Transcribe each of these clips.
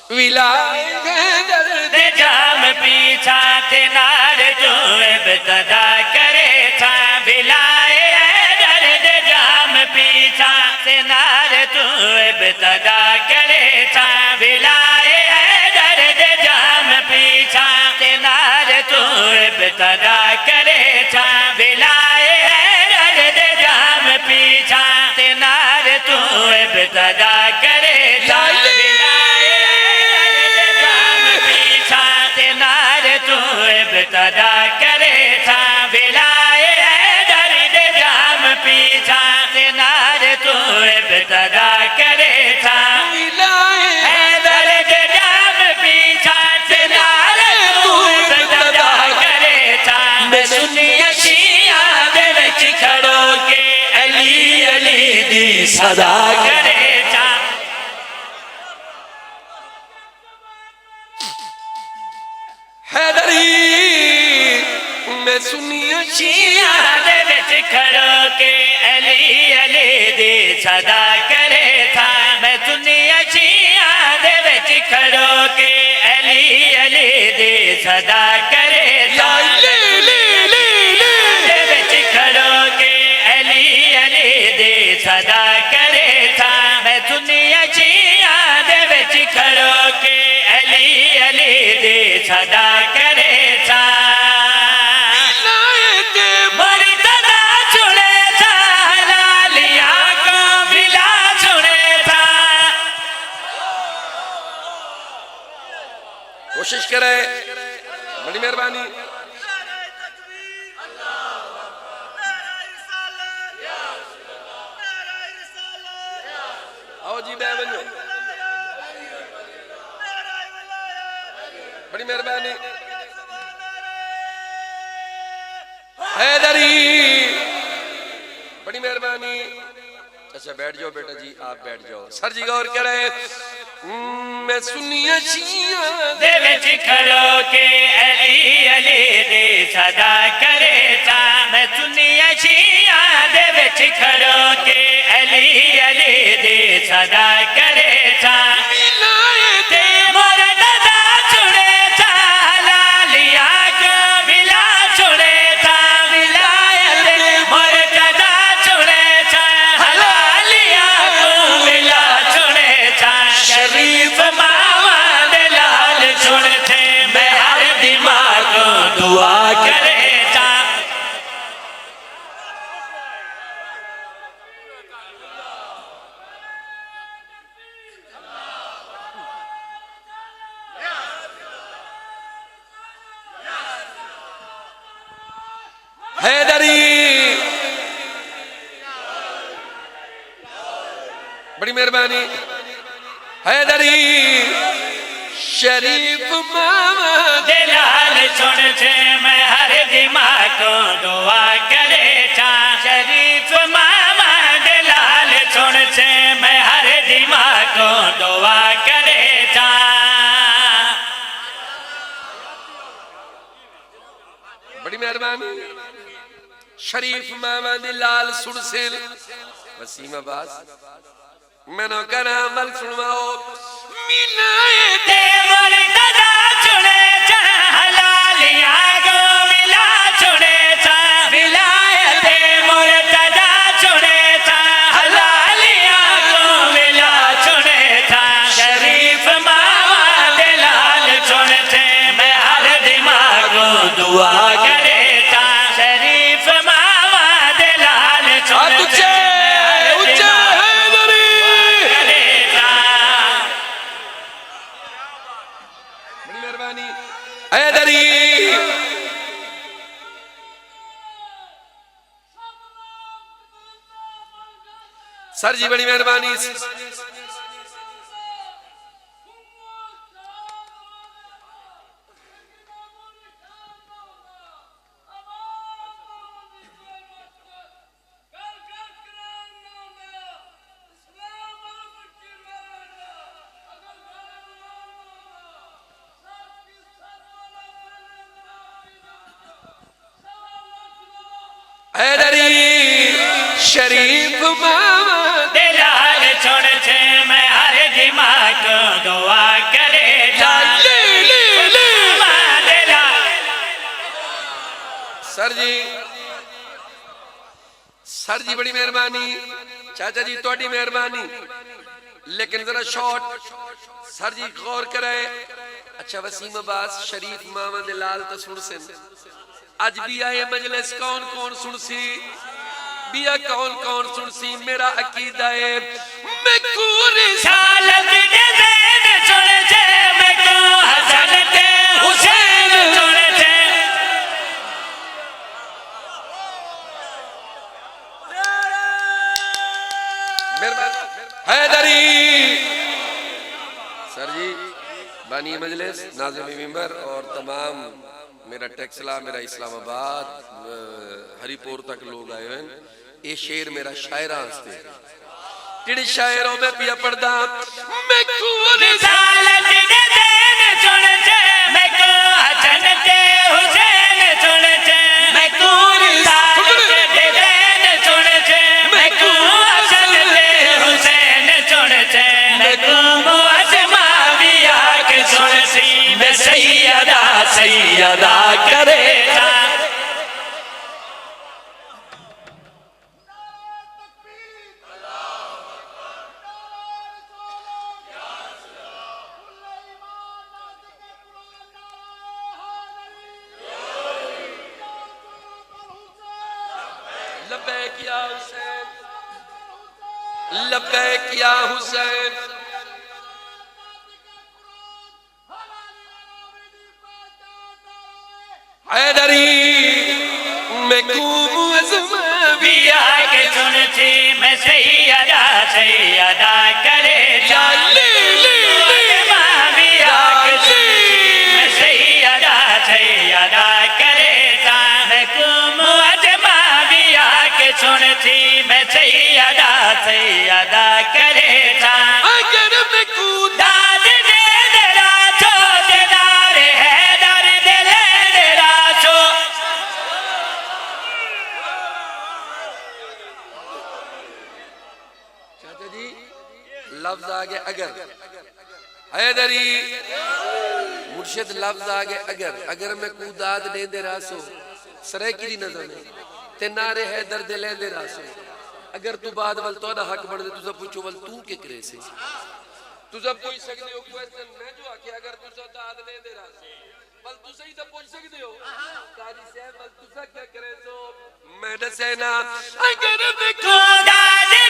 ولائے درد جام پیچھا تنار تو ابتدا کرے تھا ولائے درد جام پیچھا تنار تو ابتدا کرے تھا ولائے درد جام پیچھا تنار تو ابتدا کرے تھا ولائے درد جام پیچھا تنار تو ابتدا کرے تھا ابتدا کرے تھا ولائے درد جام پیچھا تنار تو ابتدا کرے تھا ولائے درد جام پیچھا تنار تو ابتدا کرے تھا میں سنی شیعہ دے وچ کھڑو کے علی علی دی صدا کرے تھا میں سنی شیعہ دے وچ کھڑو کے علی علی دی صدا کرے تھا میں سنی شیعہ دے وچ کھڑو کے علی علی دی صدا کرے تھا دے وچ کھڑو کے علی علی دی صدا کرے تھا میں سنی شیعہ دے وچ کھڑو کے علی علی دی صدا کرے تھا کوشش کرے بڑی مہربانی آؤ جی بے بنو بڑی مہربانی حیدری بڑی مہربانی اچھا بیٹھ جاؤ بیٹا جی آپ بیٹھ جاؤ سر جی غور کرے میں سنی شیعہ دے وچ کھڑو کے علی علی دی صدا کرے تھا میں سنی شیعہ دے وچ کھڑو کے علی علی دی صدا کرے تھا ولایت مرتضی چھڑے تھا لالیہ کو ولا چھڑے تھا ولایت مرتضی چھڑے تھا لالیہ کو ولا چھڑے تھا شریف ماما دلال چھڑتے میں ہر دماغ دعا کرے تھا حیدری بڑی مہربانی حیدری شریف ماما دلال چھڑتے میں ہر دماغ دعا کرے تھا شریف ماما دلال چھڑتے میں ہر دماغ دعا کرے تھا بڑی مہربانی شریف ماما دلال سڑسل وسیم عباس میں نو کہنا عمل سنواؤ ولایت مرتضی چھڑے تھا لالیہ کو ولا چھڑے تھا ولایت مرتضی چھڑے تھا لالیہ کو ولا چھڑے تھا شریف ماما دلال چھڑتے میں ہر دماغ دعا کرے تھا شریف ماما دلال چھڑتے حیدری سر جی بڑی مہربانی حیدری شریف ماما دلال چھوڑ چھے میں ہر دماغ دعا کرے سر جی بڑی مہربانی، چاچا جی توڑی مہربانی، لیکن ذرا شارٹ سر جی غور کرائے. اچھا وسیم عباس شریف محمد لال تو سن سن اج بھی آئے مجلس کون کون سن سی بیا کون کون سن سی. میرا عقیدہ ہے میں کو رسالت دے دین چنے چے میں کو حسن تے حسین چنے چے. حیدری سر جی بانی مجلس ناظم ممبر اور تمام میرا ٹیکسلا میرا اسلام آباد ہری پور تک لوگ آئے ہیں. یہ شعر میرا شاعرہ ہستے جڑی شاعروں میں پیا پڑھدا میں کو رسالت دے دین چنے چے میں کو حسن تے حسین چنے چے میں کو رسالت دے دین چنے چے میں کو حسن تے حسین چنے چے میں کو معظمہ بیا کے چنے سی میں سیدہ سیدہ کرے تا. لبیک یا حسین لبیک یا حسین. حیدری میں کو معظمہ بیا کے چنچی میں سیدہ سیدہ کرے تا. معظمہ بیا کے چنچی میں سیدہ سیدہ کرے تا. میں کو معظمہ بیا کے چنچی میں سیدہ سیدہ کرے تا. اگر میں کو داد دے درا چھو دیدار حیدر دل درا چھو. چاچا جی لفظ آگے اگر حیدری مرشد لفظ آگے اگر میں کو داد دے دے راسو سرے کی دی نظر میں تے نارے حیدر دے لے دے راسو. اگر تو بعد ول تو نہ حق بڑھ دے تو سب پوچھو ول تو کے کرے سے تو سب پوچھ سکتے ہو کوئسٹن میں جو آکے اگر تو سب داد لے دے راسو ول تو صحیح تو پوچھ سکتے ہو قاضی صاحب ول تو سب کیا کرے سو میں دسینا اگر میں کو داد دے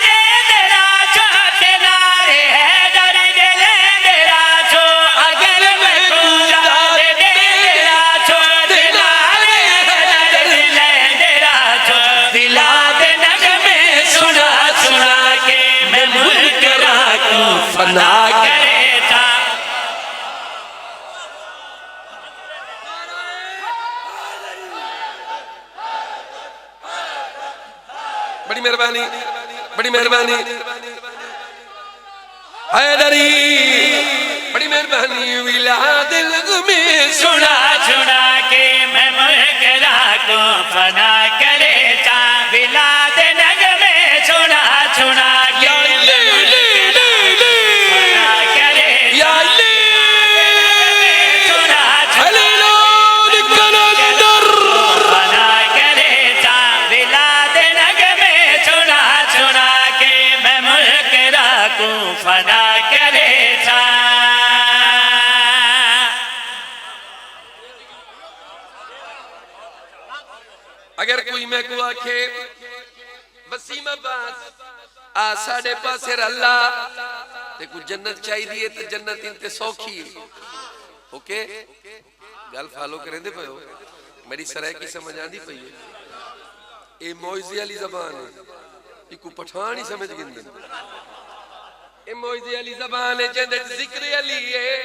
درا چھو دیدار حیدر دل درا چھو. اگر میں کو داد دے درا چھو دیدار حیدر دل درا چھو. دلاد نغمے سنا سنا کے میں منکراں کو فنا کرے تا. بڑی مہربانی بڑی مہربانی حیدری بڑی مہربانی ولاد الغمی سنا سنا کے میں منکراں کو فنا کرے تا. بلاد نغمے سنا سنا کے میں منکراں کو فنا کرے یا تا. علی سنا سنا حلیلون کلندر فنا کرے تا. بلاد نغمے سنا سنا کے میں منکراں کو فنا کرے تا. اگر کوئی میں کو آکھے وسیم عباس آ ساڑے پاسے اللہ تے کو جنت چاہی دیئے تے جنت انتے سوکھی ہے. اوکے گل فالو کریں دے پہ ہو میری سرائے کی سمجھ آندی پہ ہے. اے موعظے علی زبان ہے یہ کو پٹھان ہی سمجھ گندن. اے موعظے علی زبان ہے جندے ذکر علی ہے.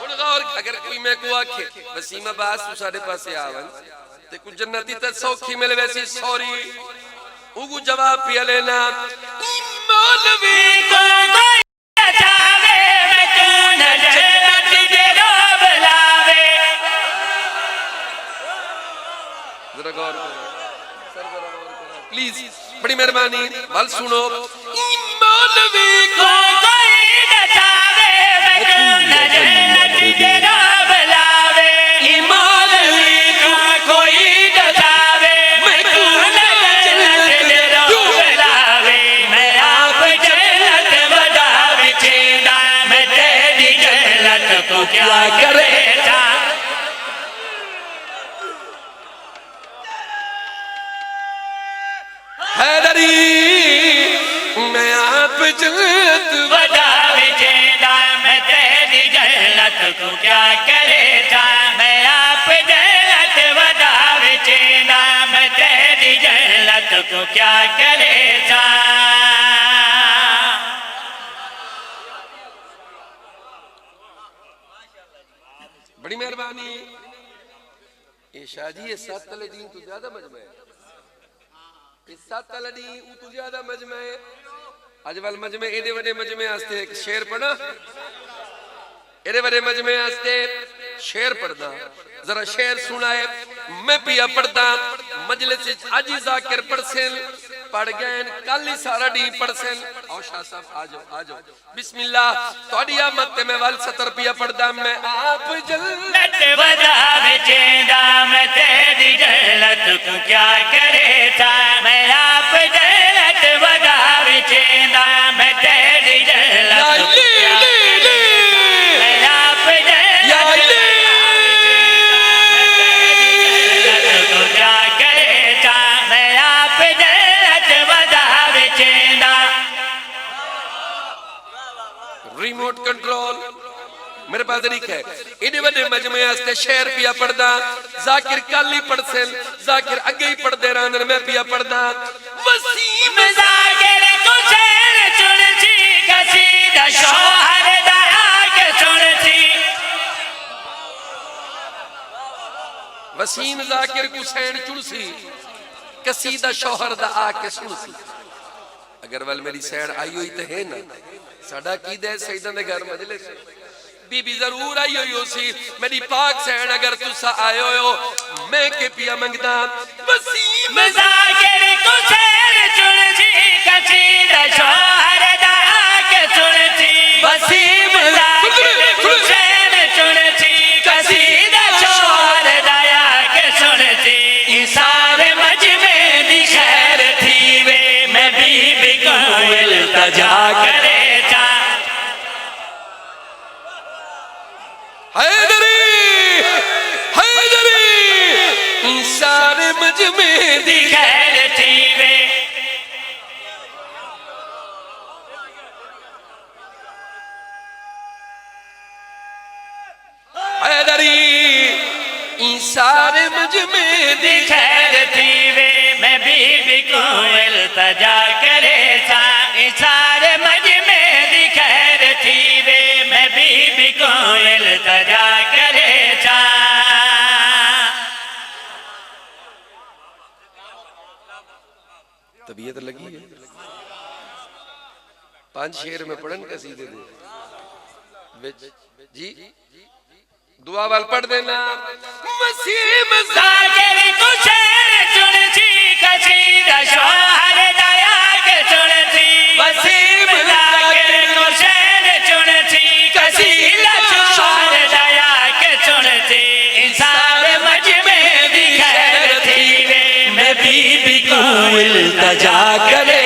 ان غور اگر کوئی میں کو آکھے وسیم عباس تو ساڑے پاسے آون تے کچھ جنتی تے سوکھی ملے ویسی سوری اگو جواب پیا لینا مولوی کو کوئی چاہے میں تو نہ جنت دے رو بلاوے. ذرا غور کرو سر ذرا غور کرو پلیز بڑی مہربانی بل سنو مولوی کو کوئی نہ چاہے میں تو نہ جنت دے رو بلاوے. مولوی کو کوئی نہ چاہے میں تو نہ جنت دے رو جنت کو کیا کرے تھا حیدری میں آپ جنت ودا وچیندا میں تیری جنت کو کیا کرے تھا میں آپ جنت ودا وچیندا میں تیری جنت کو کیا کرے تھا بڑی مہربانی یہ شاہ جی یہ سات تلے دین تو زیادہ مجمع ہے اس سات تلے دین تو زیادہ مجمع ہے آج وال مجمع ایڈے وڈے مجمع آستے ایک شیر پڑھا ایڈے وڈے مجمع آستے شیر پڑھنا ذرا شیر سنائے میں پیا پڑھتا مجلس آجی ذاکر پڑھسن پڑھ گئے کالی سارا ڈی پڑھسن اور شاہ صاحب آجو بسم اللہ توڑی آمد میں وال ستر پیا پڑھتا میں آپ جنت ودا وچیندا میں تیری جنت کو کیا کرے تھا میں آپ جنت ودا وچیندا میں تیری جنت کو کیا کرے تھا میں آپ جنت کو کیا کرے تھا میں آپ جنت ودا وچیندا ریموٹ کنٹرول میرے پاس طریق ہے انہیں وڈے مجمع آستے شہر پیا پڑھدا ذاکر کالی پڑھسن ذاکر اگئی پڑھ دے راندر میں پیا پڑھدا وسیم ذاکر کو شہر چنچی قصیدہ شوہر دارا کے سنچی وسیم ذاکر کو سین چنسی قصیدہ شوہر دا آکے سنسی اگر وال میری سین آئی ہوئی تے ہے نا ساڑھا کی دے سیدہ نے گھر مجلس بی بی ضرور آئی ہوئی ہو سی میری پاک سین اگر تسا آئے ہو میں کے پیا منگدا وسیم ذاکر کو شہر چنچی قصیدہ شوہر دارا کے سنچی وسیم ذاکر کو شہر چنچی قصیدہ شوہر دارا کے سنچی انسان مجمع دی خیر تھی وے میں بی بی کو التجا کرے تھا حیدری حیدری سارے مجمع دی خیر تھی وے حیدری سارے مجمع دی خیر تھی وے میں بی بی کو التجا کرے تھا سارے مجمع دی خیر تھی وے میں بی بی کو التجا کرے تھا طبیعت لگی ہے پانچ شیر میں پڑھن کا سیدھے دے جی دعا وال پڑھ دینا وسیم ذاکر کو شہر چنچی قصیدہ شوہر دایا کے سنچی وسیم ذاکر کو شہر چنچی قصیدہ شوہر دایا کے سنچی انسان مجمع دی خیر تھی وے میں بی بی کو التجا کرے